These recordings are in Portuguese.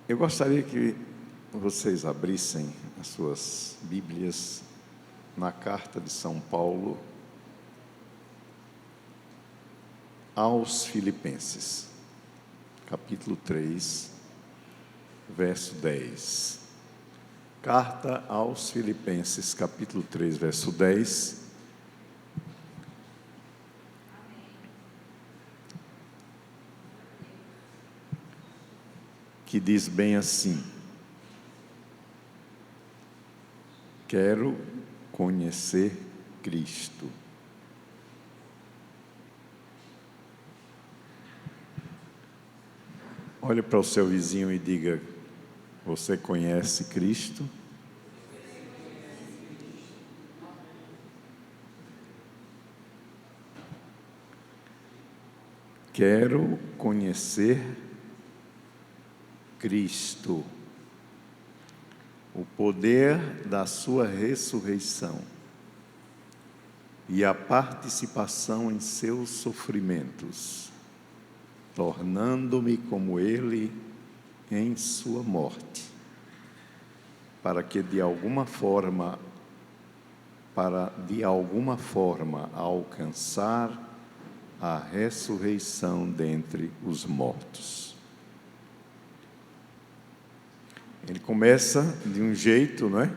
Eu gostaria que vocês abrissem as suas Bíblias na carta de São Paulo aos Filipenses, capítulo 3, verso 10. Carta aos Filipenses, capítulo 3, verso 10. Que diz bem assim: quero conhecer Cristo. Olhe para o seu vizinho e diga: você conhece Cristo? Quero conhecer Cristo, o poder da sua ressurreição e a participação em seus sofrimentos, tornando-me como Ele em sua morte, para de alguma forma alcançar a ressurreição dentre os mortos. Ele começa de um jeito, não é?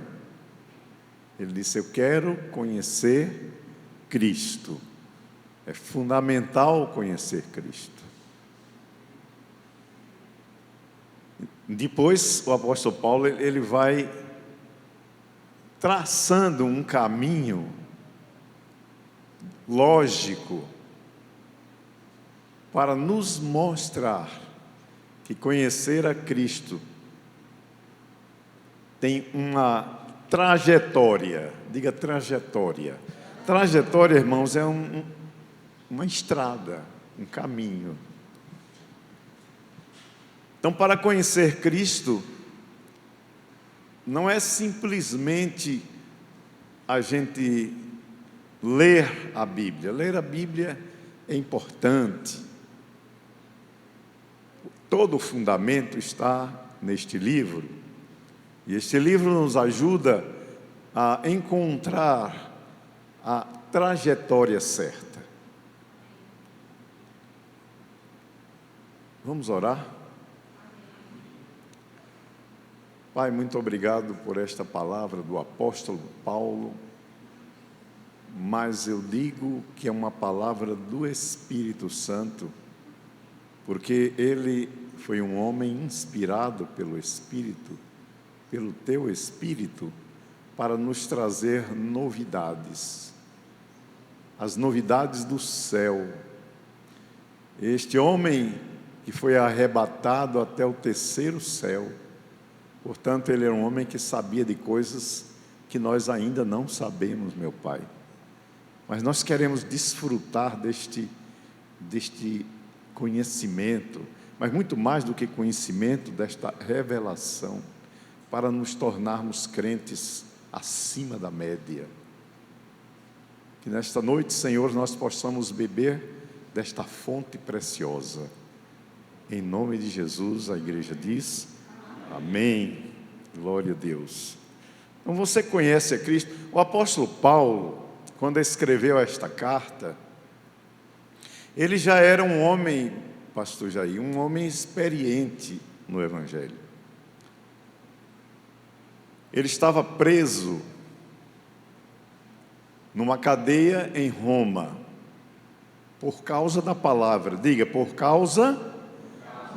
Ele disse: eu quero conhecer Cristo. É fundamental conhecer Cristo. Depois, o apóstolo Paulo, ele vai traçando um caminho lógico para nos mostrar que conhecer a Cristo tem uma trajetória. Diga trajetória. Trajetória, irmãos, é uma estrada, um caminho. Então, para conhecer Cristo, não é simplesmente a gente ler a Bíblia. Ler a Bíblia é importante. Todo o fundamento está neste livro. E este livro nos ajuda a encontrar a trajetória certa. Vamos orar? Pai, muito obrigado por esta palavra do apóstolo Paulo, mas eu digo que é uma palavra do Espírito Santo, porque ele foi um homem inspirado pelo Espírito, pelo teu Espírito, para nos trazer novidades, as novidades do céu. Este homem que foi arrebatado até o terceiro céu, portanto, ele era um homem que sabia de coisas que nós ainda não sabemos, meu Pai. Mas nós queremos desfrutar deste conhecimento, mas muito mais do que conhecimento, desta revelação, para nos tornarmos crentes acima da média. Que nesta noite, Senhor, nós possamos beber desta fonte preciosa. Em nome de Jesus, a igreja diz: amém. Glória a Deus. Então você conhece a Cristo. O apóstolo Paulo, quando escreveu esta carta, ele já era um homem, pastor Jair, um homem experiente no Evangelho. Ele estava preso numa cadeia em Roma, por causa da palavra. Diga, por causa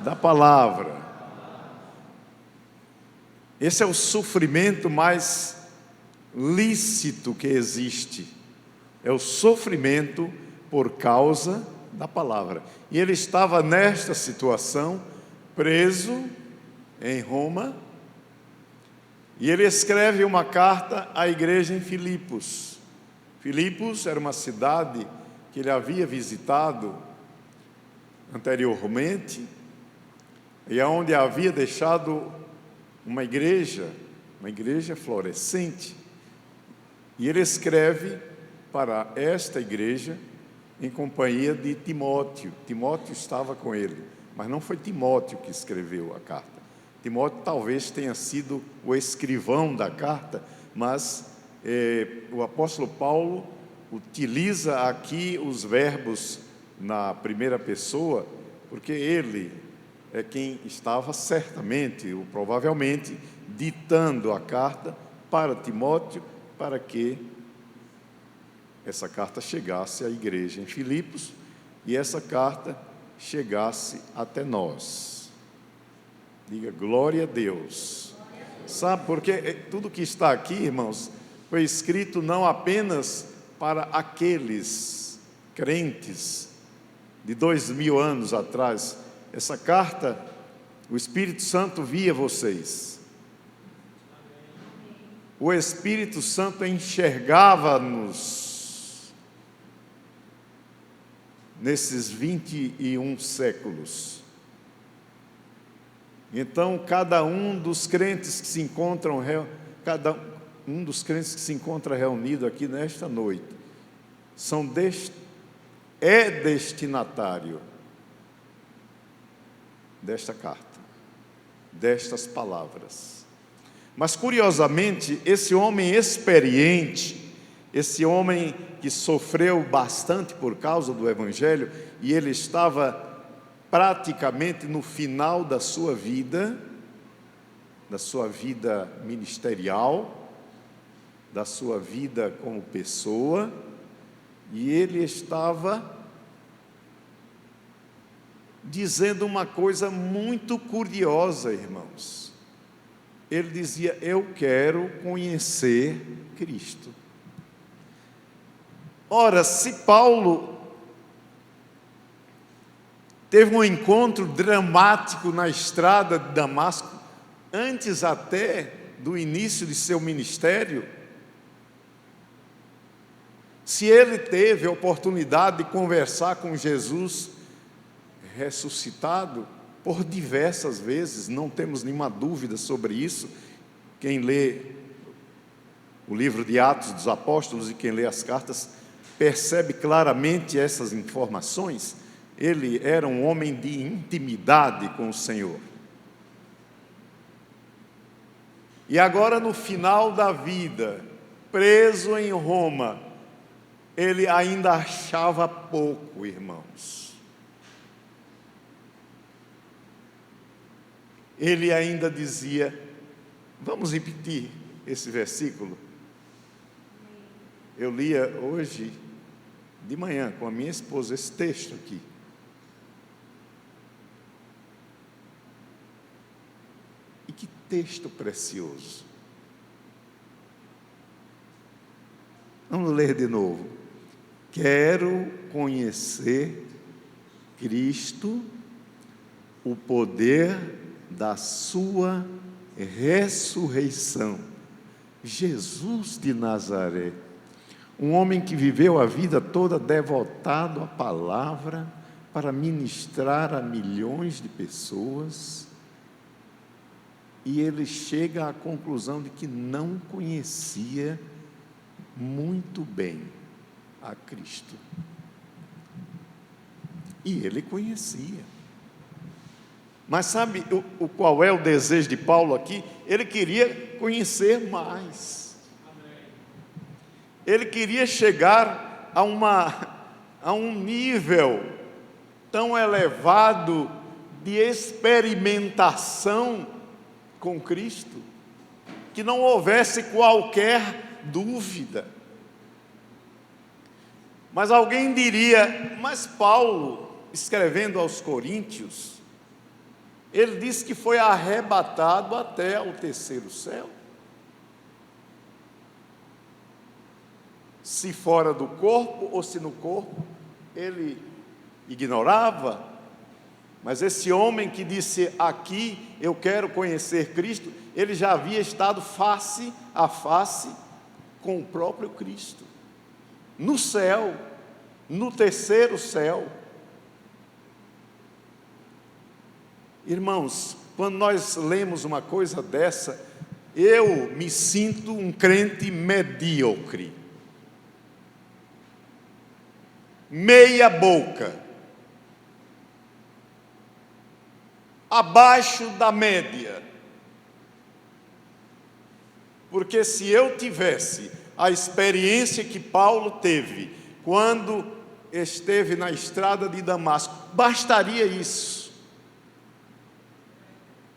da palavra. Esse é o sofrimento mais lícito que existe. É o sofrimento por causa da palavra. E ele estava nesta situação, preso em Roma, e ele escreve uma carta à igreja em Filipos. Filipos era uma cidade que ele havia visitado anteriormente, e onde havia deixado uma igreja florescente. E ele escreve para esta igreja em companhia de Timóteo. Timóteo estava com ele, mas não foi Timóteo que escreveu a carta. Timóteo talvez tenha sido o escrivão da carta, mas o apóstolo Paulo utiliza aqui os verbos na primeira pessoa, porque ele é quem estava certamente, ou provavelmente, ditando a carta para Timóteo, para que essa carta chegasse à igreja em Filipos e essa carta chegasse até nós. Diga glória a Deus. Sabe, porque tudo que está aqui, irmãos, foi escrito não apenas para aqueles crentes de 2000 anos atrás. Essa carta, o Espírito Santo via vocês. O Espírito Santo enxergava-nos nesses 21 séculos. Então, cada um dos crentes que se encontram reunido aqui nesta noite é destinatário desta carta, destas palavras. Mas, curiosamente, esse homem experiente, esse homem que sofreu bastante por causa do Evangelho, e ele estava praticamente no final da sua vida ministerial, da sua vida como pessoa, e ele estava dizendo uma coisa muito curiosa, irmãos. Ele dizia: eu quero conhecer Cristo. Ora, se Paulo teve um encontro dramático na estrada de Damasco, antes até do início de seu ministério, se ele teve a oportunidade de conversar com Jesus ressuscitado por diversas vezes, não temos nenhuma dúvida sobre isso. Quem lê o livro de Atos dos Apóstolos e quem lê as cartas percebe claramente essas informações. Ele era um homem de intimidade com o Senhor. E agora, no final da vida, preso em Roma, ele ainda achava pouco, irmãos. Ele ainda dizia, vamos repetir esse versículo? Eu lia hoje de manhã com a minha esposa esse texto aqui. E que texto precioso. Vamos ler de novo. Quero conhecer Cristo, o poder da sua ressurreição. Jesus de Nazaré, um homem que viveu a vida toda devotado à palavra para ministrar a milhões de pessoas, e ele chega à conclusão de que não conhecia muito bem a Cristo. E ele conhecia. Mas sabe qual é o desejo de Paulo aqui? Ele queria conhecer mais. Ele queria chegar a um nível tão elevado de experimentação com Cristo, que não houvesse qualquer dúvida. Mas alguém diria, mas Paulo, escrevendo aos Coríntios, ele disse que foi arrebatado até ao terceiro céu. Se fora do corpo ou se no corpo, ele ignorava. Mas esse homem que disse aqui, eu quero conhecer Cristo, ele já havia estado face a face com o próprio Cristo, no céu, no terceiro céu. Irmãos, quando nós lemos uma coisa dessa, eu me sinto um crente medíocre, meia boca, abaixo da média. Porque se eu tivesse a experiência que Paulo teve quando esteve na estrada de Damasco, bastaria isso.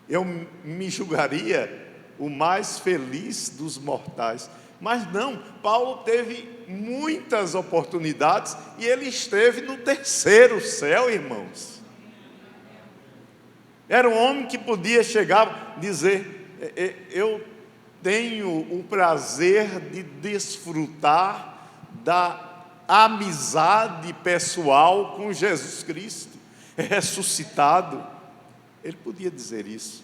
Eu me julgaria o mais feliz dos mortais. Mas não, Paulo teve muitas oportunidades e ele esteve no terceiro céu, irmãos. Era um homem que podia chegar e dizer: eu tenho o prazer de desfrutar da amizade pessoal com Jesus Cristo ressuscitado. Ele podia dizer isso.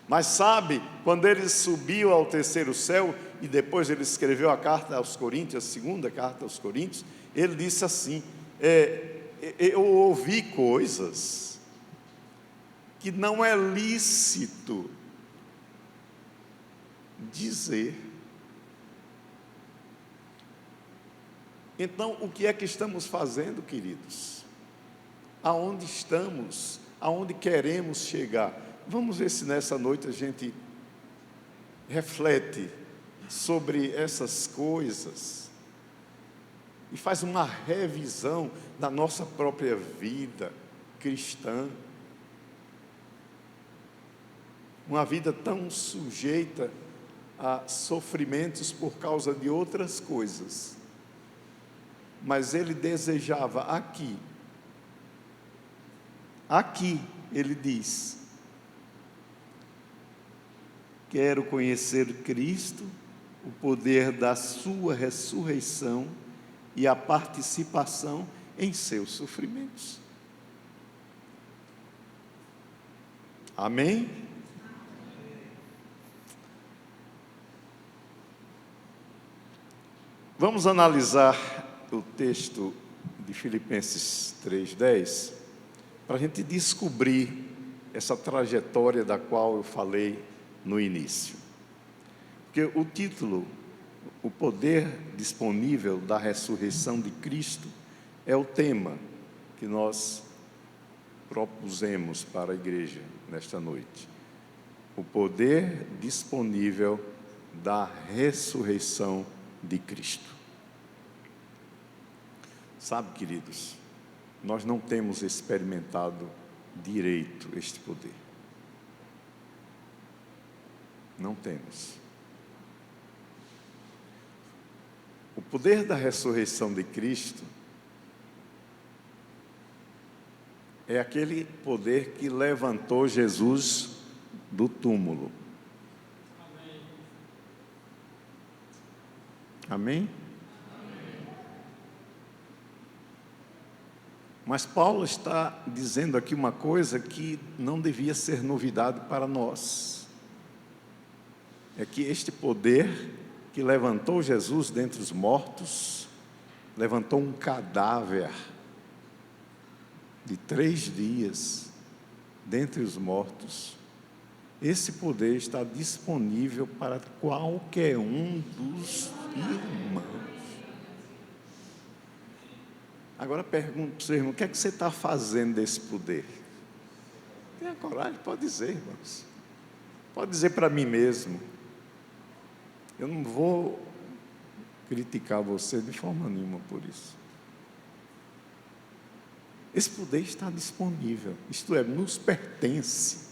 Mas sabe, quando ele subiu ao terceiro céu, e depois ele escreveu a carta aos Coríntios, a segunda carta aos Coríntios, ele disse assim: eu ouvi coisas que não é lícito dizer. Então, o que é que estamos fazendo, queridos? Aonde estamos? Aonde queremos chegar? Vamos ver se nessa noite a gente reflete sobre essas coisas e faz uma revisão da nossa própria vida cristã. Uma vida tão sujeita a sofrimentos por causa de outras coisas. Mas ele desejava aqui, ele diz: quero conhecer Cristo, o poder da sua ressurreição e a participação em seus sofrimentos. Amém? Vamos analisar o texto de Filipenses 3:10, para a gente descobrir essa trajetória da qual eu falei no início. Porque o título, o poder disponível da ressurreição de Cristo, é o tema que nós propusemos para a igreja nesta noite. O poder disponível da ressurreição de Cristo. Sabe, queridos, nós não temos experimentado direito este poder. Não temos. O poder da ressurreição de Cristo é aquele poder que levantou Jesus do túmulo. Amém? Mas Paulo está dizendo aqui uma coisa que não devia ser novidade para nós. É que este poder que levantou Jesus dentre os mortos, levantou um cadáver de 3 dias dentre os mortos, esse poder está disponível para qualquer um dos irmãos. Agora pergunto para o seu irmão: o que é que você está fazendo desse poder? Tenha coragem, pode dizer, irmãos. Pode dizer para mim mesmo. Eu não vou criticar você de forma nenhuma por isso. Esse poder está disponível, isto é, nos pertence.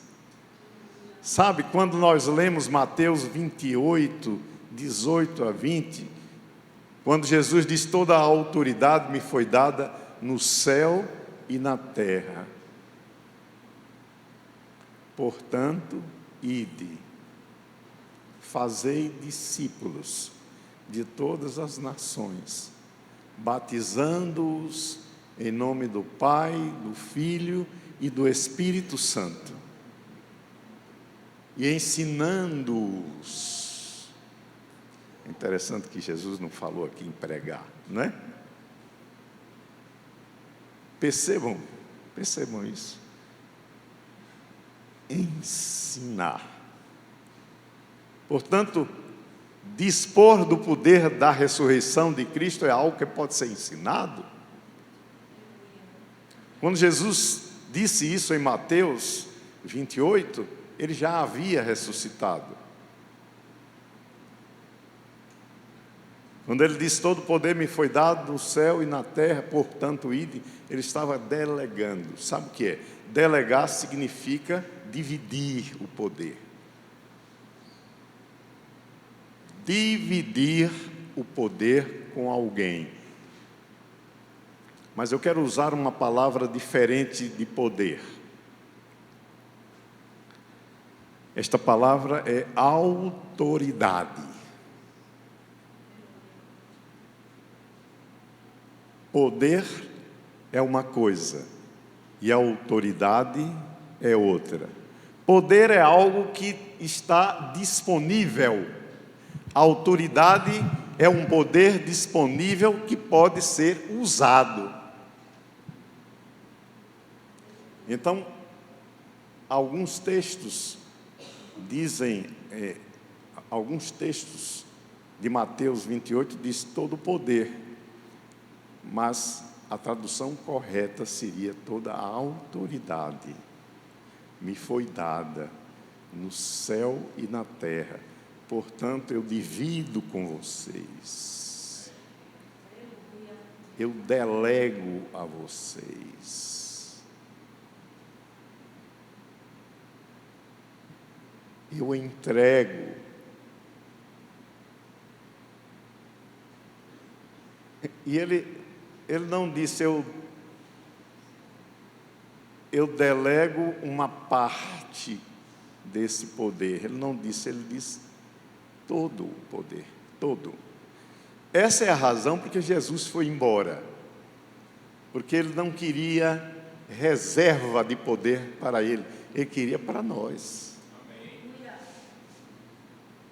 Sabe, quando nós lemos Mateus 28, 18 a 20, quando Jesus diz: toda a autoridade me foi dada no céu e na terra. Portanto, ide, fazei discípulos de todas as nações, batizando-os em nome do Pai, do Filho e do Espírito Santo, e ensinando-os. É interessante que Jesus não falou aqui em pregar, não é? Percebam isso. Ensinar. Portanto, dispor do poder da ressurreição de Cristo é algo que pode ser ensinado. Quando Jesus disse isso em Mateus 28, ele já havia ressuscitado. Quando ele diz: todo poder me foi dado no céu e na terra, portanto ide, ele estava delegando. Sabe o que é? Delegar significa dividir o poder. Dividir o poder com alguém. Mas eu quero usar uma palavra diferente de poder. Esta palavra é autoridade. Poder é uma coisa e autoridade é outra. Poder é algo que está disponível. Autoridade é um poder disponível que pode ser usado. Então, alguns textos dizem, alguns textos de Mateus 28 diz todo poder, mas a tradução correta seria toda a autoridade me foi dada no céu e na terra, portanto eu divido com vocês, eu delego a vocês, eu entrego. E ele não disse eu delego uma parte desse poder. Ele não disse, ele disse todo o poder, todo. Essa é a razão porque Jesus foi embora. Porque ele não queria reserva de poder para ele, ele queria para nós.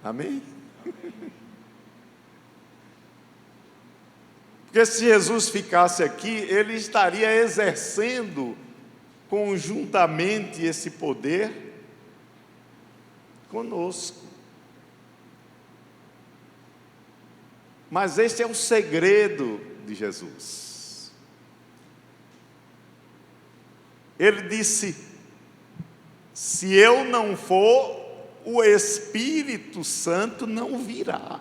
Amém? Amém? Porque se Jesus ficasse aqui, ele estaria exercendo conjuntamente esse poder conosco. Mas este é o segredo de Jesus. Ele disse: se eu não for, o Espírito Santo não virá.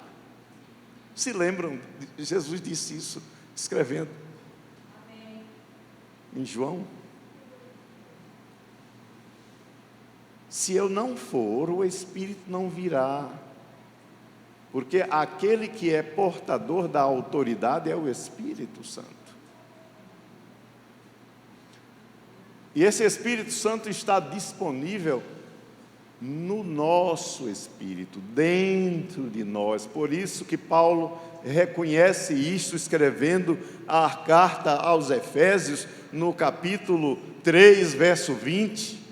Se lembram? Jesus disse isso, escrevendo. Amém. Em João. Se eu não for, o Espírito não virá. Porque aquele que é portador da autoridade é o Espírito Santo. E esse Espírito Santo está disponível no nosso espírito, dentro de nós. Por isso que Paulo reconhece isto, escrevendo a carta aos Efésios, no capítulo 3, verso 20.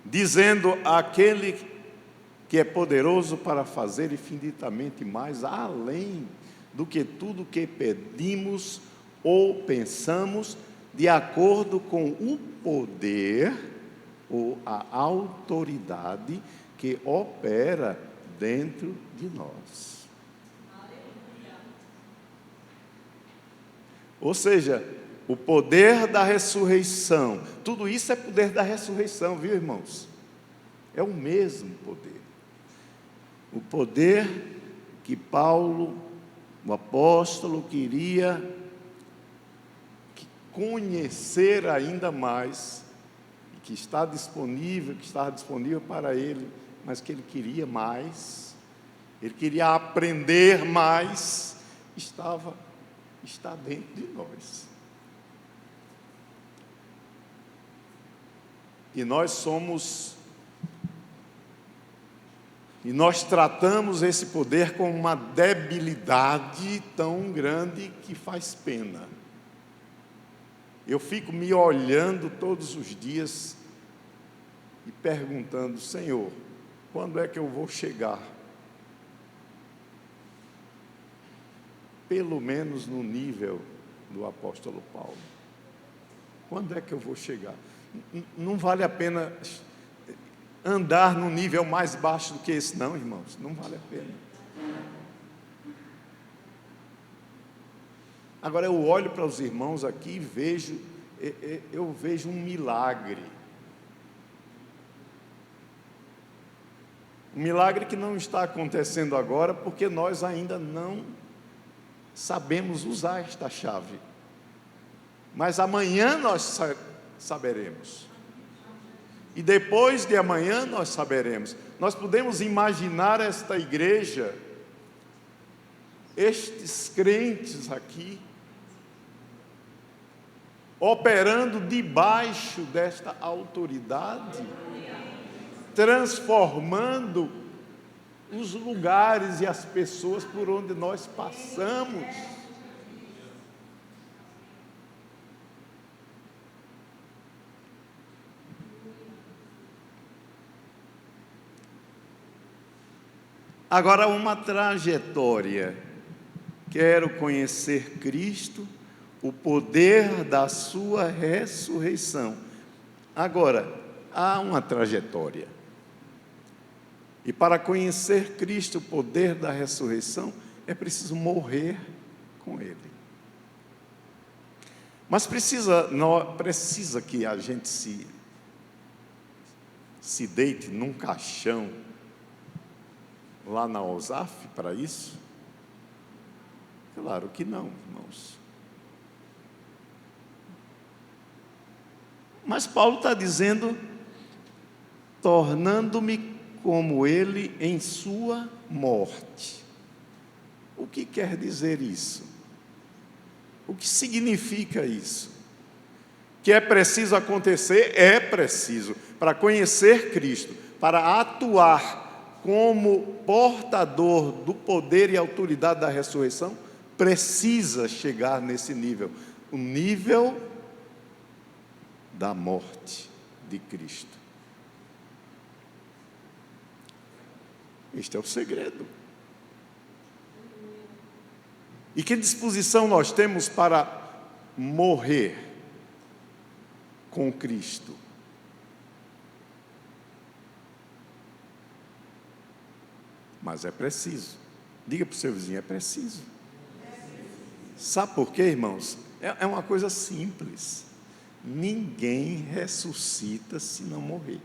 Dizendo: aquele que é poderoso para fazer infinitamente mais, além do que tudo que pedimos ou pensamos, de acordo com o poder ou a autoridade que opera dentro de nós. Ou seja, o poder da ressurreição, tudo isso é poder da ressurreição, viu, irmãos? É o mesmo poder. O poder que Paulo, o apóstolo, queria conhecer ainda mais, que está disponível, que estava disponível para ele, mas que ele queria mais, ele queria aprender mais, está dentro de nós. E nós tratamos esse poder com uma debilidade tão grande que faz pena. Eu fico me olhando todos os dias e perguntando: Senhor, quando é que eu vou chegar? Pelo menos no nível do apóstolo Paulo. Quando é que eu vou chegar? Não vale a pena andar num nível mais baixo do que esse, não, irmãos. Não vale a pena. Agora eu olho para os irmãos aqui e eu vejo um milagre. Um milagre que não está acontecendo agora porque nós ainda não sabemos usar esta chave. Mas amanhã nós saberemos. E depois de amanhã nós saberemos. Nós podemos imaginar esta igreja, estes crentes aqui, operando debaixo desta autoridade, transformando os lugares e as pessoas por onde nós passamos. Agora, uma trajetória. Quero conhecer Cristo, o poder da sua ressurreição. Agora, há uma trajetória. E para conhecer Cristo, o poder da ressurreição, é preciso morrer com Ele. Mas precisa que a gente se deite num caixão lá na OSAF para isso? Claro que não, irmãos. Mas Paulo está dizendo, tornando-me como ele em sua morte. O que quer dizer isso? O que significa isso? Que é preciso acontecer? É preciso. Para conhecer Cristo, para atuar como portador do poder e autoridade da ressurreição, precisa chegar nesse nível, o nível da morte de Cristo. Este é o segredo. E que disposição nós temos para morrer com Cristo? Mas é preciso. Diga para o seu vizinho, é preciso. Sabe por quê, irmãos? É uma coisa simples. Ninguém ressuscita se não morrer.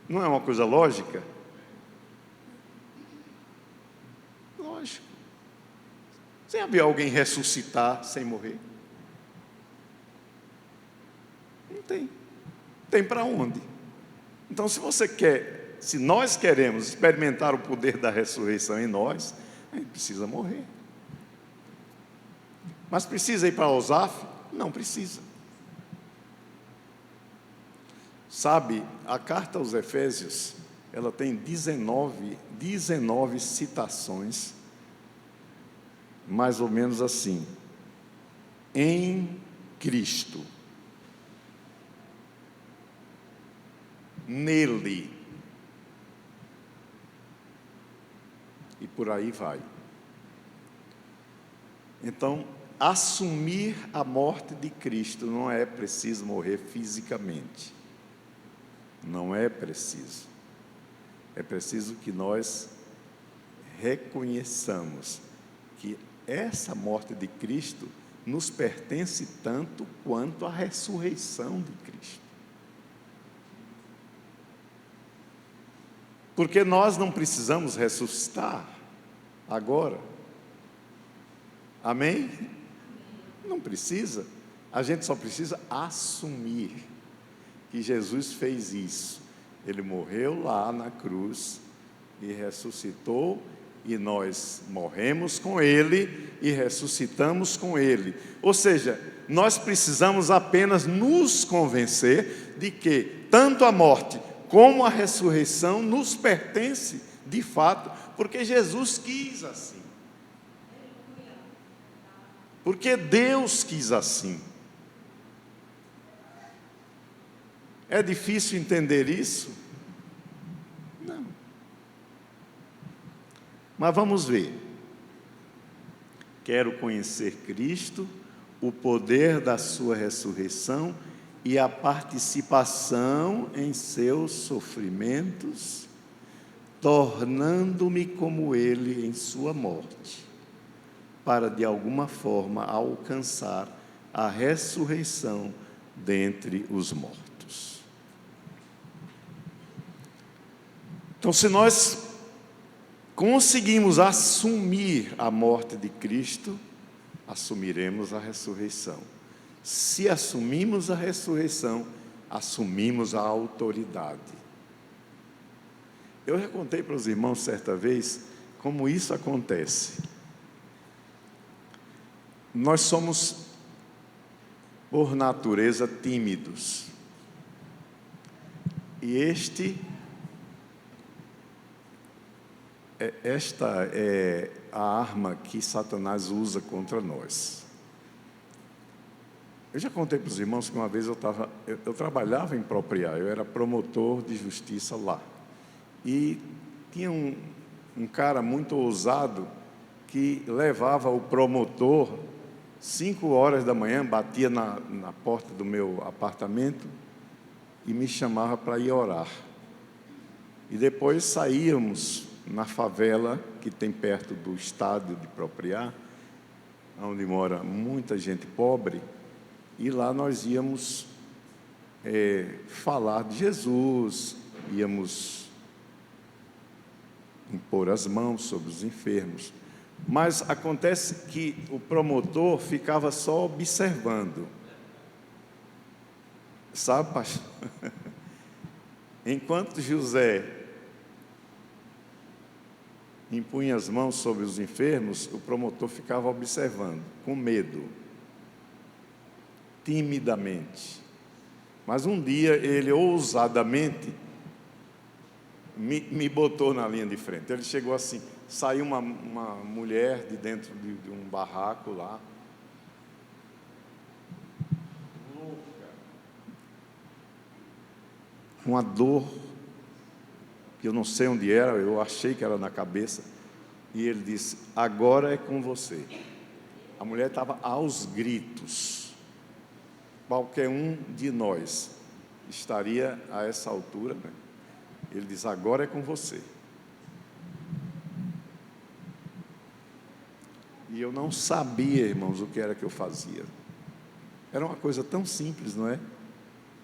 Não é uma coisa lógica? Lógico. Você já viu alguém ressuscitar sem morrer? Não tem. Tem para onde? Então, se nós queremos experimentar o poder da ressurreição em nós, a gente precisa morrer. Mas precisa ir para a OSAF? Não precisa. Sabe, a carta aos Efésios, ela tem 19 citações, mais ou menos assim: em Cristo, nele, e por aí vai. Então, assumir a morte de Cristo não é preciso morrer fisicamente. Não é preciso. É preciso que nós reconheçamos que essa morte de Cristo nos pertence tanto quanto a ressurreição de Cristo. Porque nós não precisamos ressuscitar agora. Amém? Não precisa. A gente só precisa assumir que Jesus fez isso. Ele morreu lá na cruz e ressuscitou, e nós morremos com Ele e ressuscitamos com Ele. Ou seja, nós precisamos apenas nos convencer de que tanto a morte como a ressurreição nos pertence de fato, porque Jesus quis assim. Porque Deus quis assim. É difícil entender isso? Não. Mas vamos ver. Quero conhecer Cristo, o poder da sua ressurreição e a participação em seus sofrimentos, tornando-me como Ele em sua morte, para de alguma forma alcançar a ressurreição dentre os mortos. Então, se nós conseguimos assumir a morte de Cristo, assumiremos a ressurreição. Se assumimos a ressurreição, assumimos a autoridade. Eu já contei para os irmãos certa vez como isso acontece. Nós somos, por natureza, tímidos. E esta é a arma que Satanás usa contra nós. Eu já contei para os irmãos que uma vez eu trabalhava em Propriá, eu era promotor de justiça lá. E tinha um cara muito ousado que levava o promotor 5 horas da manhã, batia na porta do meu apartamento e me chamava para ir orar. E depois saíamos na favela que tem perto do estádio de Propriá, onde mora muita gente pobre, e lá nós íamos falar de Jesus, íamos impor as mãos sobre os enfermos. Mas acontece que o promotor ficava só observando. Sabe, pastor? Enquanto José impunha as mãos sobre os enfermos, o promotor ficava observando, com medo, timidamente. Mas um dia ele ousadamente me botou na linha de frente. Ele chegou assim, saiu uma mulher de dentro de um barraco lá, louca, uma dor que eu não sei onde era, eu achei que era na cabeça, e ele disse: agora é com você. A mulher estava aos gritos. Qualquer um de nós estaria a essa altura, né? Ele diz: agora é com você. E eu não sabia, irmãos, o que era que eu fazia. Era uma coisa tão simples, não é?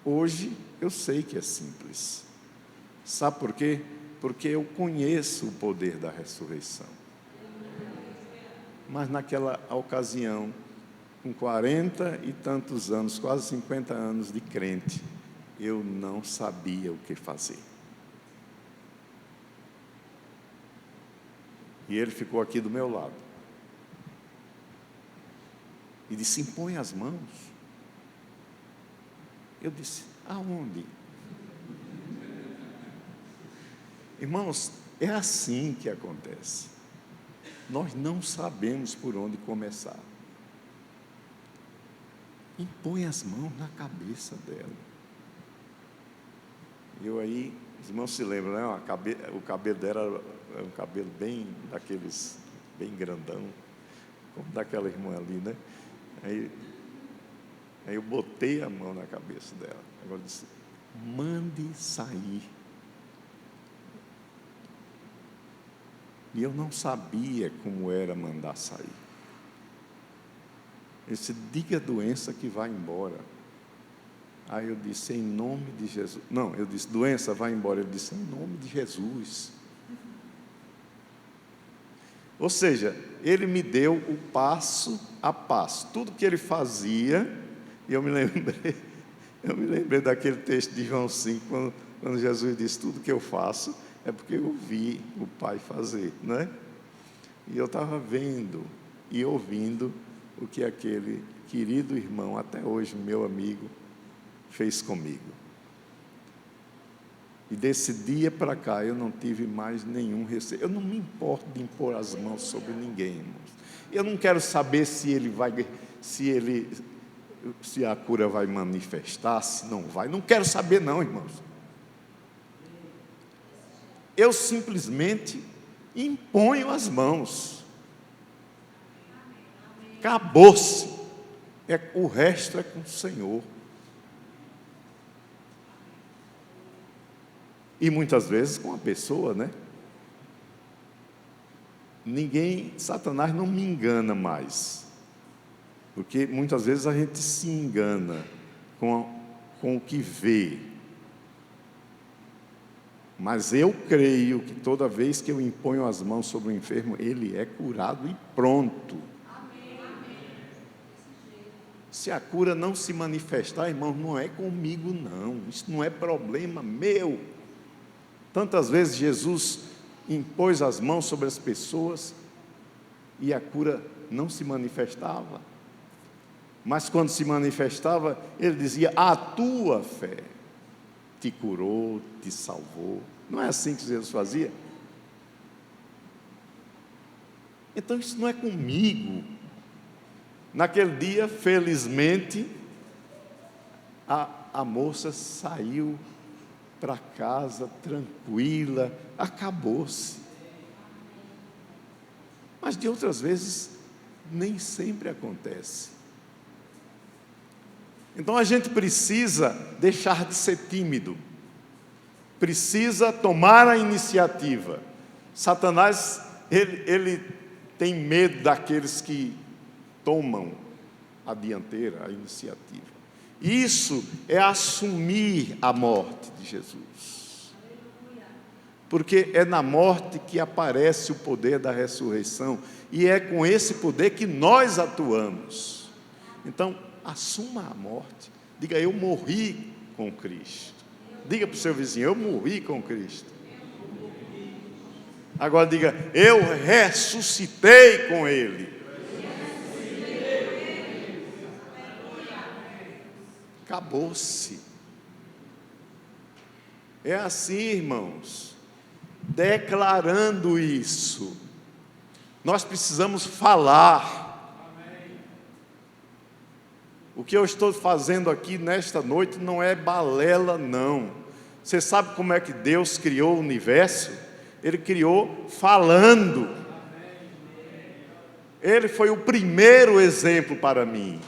Hoje eu sei que é simples. Sabe por quê? Porque eu conheço o poder da ressurreição. Mas naquela ocasião, com 40 e tantos anos, quase 50 anos de crente, eu não sabia o que fazer. E ele ficou aqui do meu lado. E disse: impõe as mãos. Eu disse: aonde? Irmãos, é assim que acontece. Nós não sabemos por onde começar. Impõe as mãos na cabeça dela. Eu aí, os irmãos se lembram, né? O cabelo dela era um cabelo bem daqueles, bem grandão, como daquela irmã ali, né? Aí eu botei a mão na cabeça dela. Agora disse: mande sair. E eu não sabia como era mandar sair. Ele disse: diga a doença que vai embora. Aí eu disse: em nome de Jesus. Não, eu disse: doença, vai embora. Ele disse: em nome de Jesus. Ou seja, ele me deu o passo a passo. Tudo que ele fazia, e eu me lembrei daquele texto de João 5, quando Jesus disse: tudo que eu faço é porque eu vi o Pai fazer, não é? E eu estava vendo e ouvindo o que aquele querido irmão, até hoje meu amigo, fez comigo. E desse dia para cá eu não tive mais nenhum receio. Eu não me importo de impor as mãos sobre ninguém, irmãos. Eu não quero saber se a cura vai manifestar, se não vai. Não quero saber não, irmãos. Eu simplesmente imponho as mãos. Acabou-se. O resto é com o Senhor. E muitas vezes com a pessoa, né? Satanás não me engana mais. Porque muitas vezes a gente se engana com o que vê. Mas eu creio que toda vez que eu imponho as mãos sobre o enfermo, ele é curado e pronto. Se a cura não se manifestar, irmão, não é comigo não, isso não é problema meu. Tantas vezes Jesus impôs as mãos sobre as pessoas e a cura não se manifestava. Mas quando se manifestava, ele dizia: a tua fé te curou, te salvou. Não é assim que Jesus fazia? Então isso não é comigo. Naquele dia, felizmente, a moça saiu para casa tranquila, acabou-se. Mas de outras vezes, nem sempre acontece. Então a gente precisa deixar de ser tímido, precisa tomar a iniciativa. Satanás, ele tem medo daqueles que tomam a dianteira, a iniciativa. Isso é assumir a morte de Jesus. Porque é na morte que aparece o poder da ressurreição, e é com esse poder que nós atuamos. Então, assuma a morte. Diga: eu morri com Cristo. Diga para o seu vizinho: eu morri com Cristo. Agora diga: eu ressuscitei com Ele. Acabou-se. É assim, irmãos, declarando isso. Nós precisamos falar. O que eu estou fazendo aqui nesta noite não é balela, não. Você sabe como é que Deus criou o universo? Ele criou falando. Ele foi o primeiro exemplo para mim.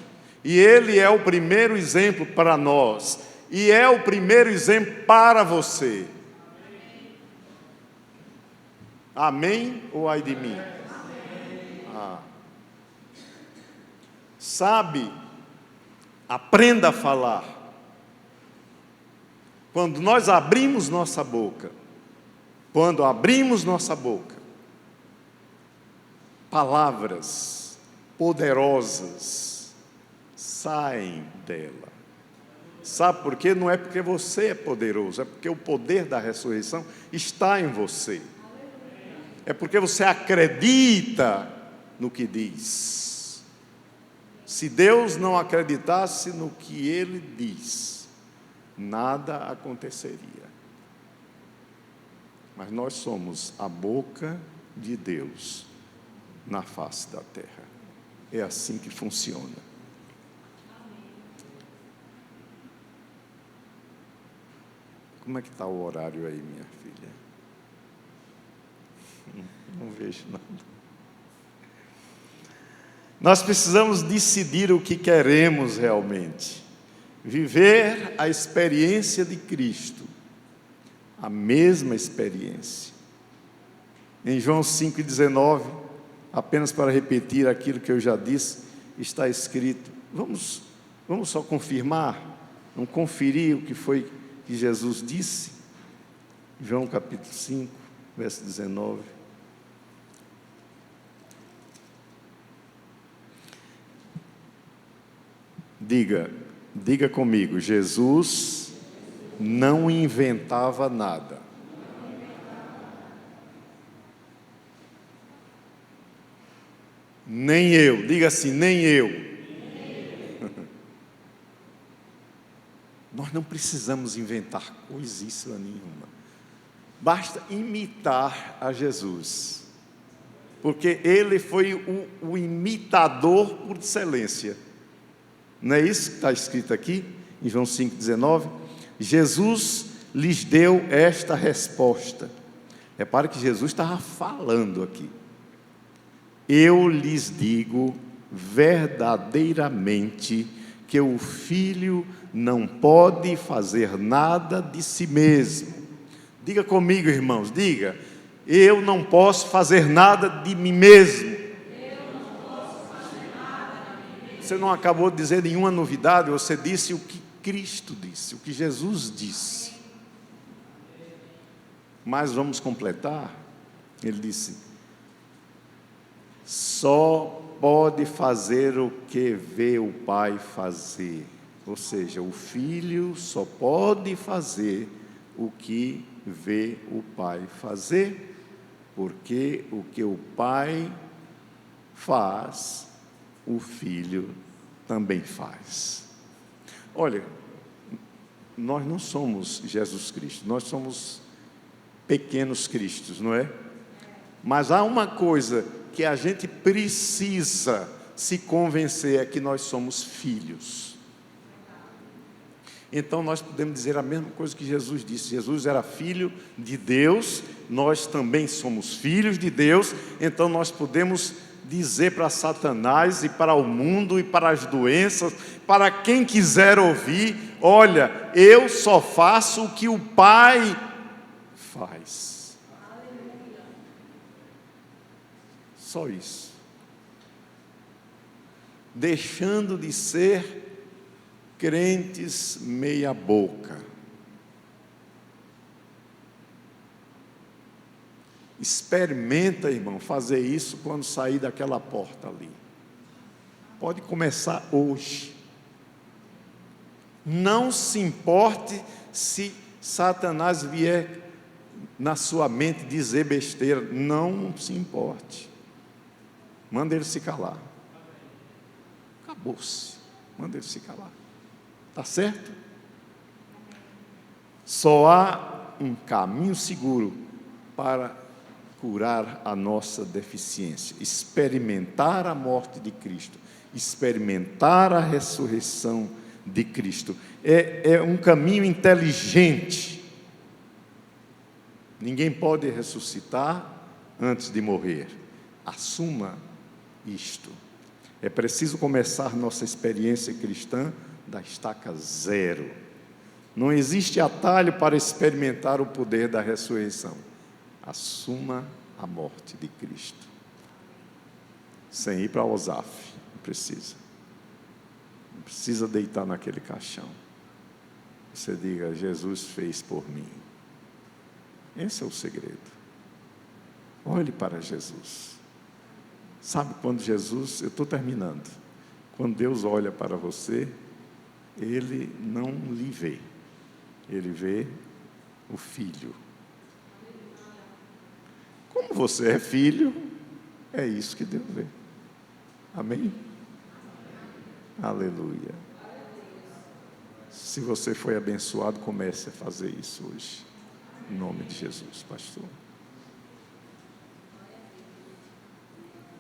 E Ele é o primeiro exemplo para nós. E é o primeiro exemplo para você. Amém ou ai de mim? Sabe, aprenda a falar. Quando nós abrimos nossa boca, palavras poderosas saem dela. Sabe por quê? Não é porque você é poderoso, é porque o poder da ressurreição está em você. É porque você acredita no que diz. Se Deus não acreditasse no que Ele diz, nada aconteceria. Mas nós somos a boca de Deus na face da terra. É assim que funciona. Como é que está o horário aí, minha filha? Não vejo nada. Nós precisamos decidir o que queremos realmente. Viver a experiência de Cristo. A mesma experiência. Em João 5,19, apenas para repetir aquilo que eu já disse, está escrito. Vamos só confirmar, vamos conferir o que foi que Jesus disse. João capítulo 5, verso 19. Diga comigo: Jesus não inventava nada. Nem eu, diga assim, nem eu. Nós não precisamos inventar coisíssima nenhuma. Basta imitar a Jesus. Porque Ele foi o imitador por excelência. Não é isso que está escrito aqui, em João 5,19? Jesus lhes deu esta resposta. Repare que Jesus estava falando aqui. Eu lhes digo verdadeiramente que o Filho não pode fazer nada de si mesmo. Diga comigo, irmãos, diga: eu não posso fazer nada de mim mesmo. Você não acabou de dizer nenhuma novidade, você disse o que Cristo disse, o que Jesus disse. Mas vamos completar. Ele disse: só pode fazer o que vê o Pai fazer. Ou seja, o Filho só pode fazer o que vê o Pai fazer, porque o que o Pai faz, o Filho também faz. Olha, nós não somos Jesus Cristo, nós somos pequenos cristos, não é? Mas há uma coisa que a gente precisa se convencer, é que nós somos filhos. Então nós podemos dizer a mesma coisa que Jesus disse. Jesus era filho de Deus, nós também somos filhos de Deus. Então nós podemos dizer para Satanás e para o mundo e para as doenças, para quem quiser ouvir: olha, eu só faço o que o Pai faz. Só isso. Deixando de ser crentes meia boca. Experimenta, irmão, fazer isso quando sair daquela porta ali. Pode começar hoje. Não se importe se Satanás vier na sua mente dizer besteira. Não se importe. Manda ele se calar. Acabou-se. Manda ele se calar. Tá certo? Só há um caminho seguro para curar a nossa deficiência: experimentar a morte de Cristo, experimentar a ressurreição de Cristo. É um caminho inteligente. Ninguém pode ressuscitar antes de morrer. Assuma isto. É preciso começar nossa experiência cristã da estaca zero. Não existe atalho para experimentar o poder da ressurreição. Assuma a morte de Cristo. Sem ir para o OSAF. Não precisa. Não precisa deitar naquele caixão. Você diga: Jesus fez por mim. Esse é o segredo. Olhe para Jesus. Sabe quando Jesus, eu estou terminando, quando Deus olha para você, Ele não lhe vê, Ele vê o Filho. Como você é filho, é isso que Deus vê. Amém? Aleluia. Se você foi abençoado, comece a fazer isso hoje. Em nome de Jesus, pastor.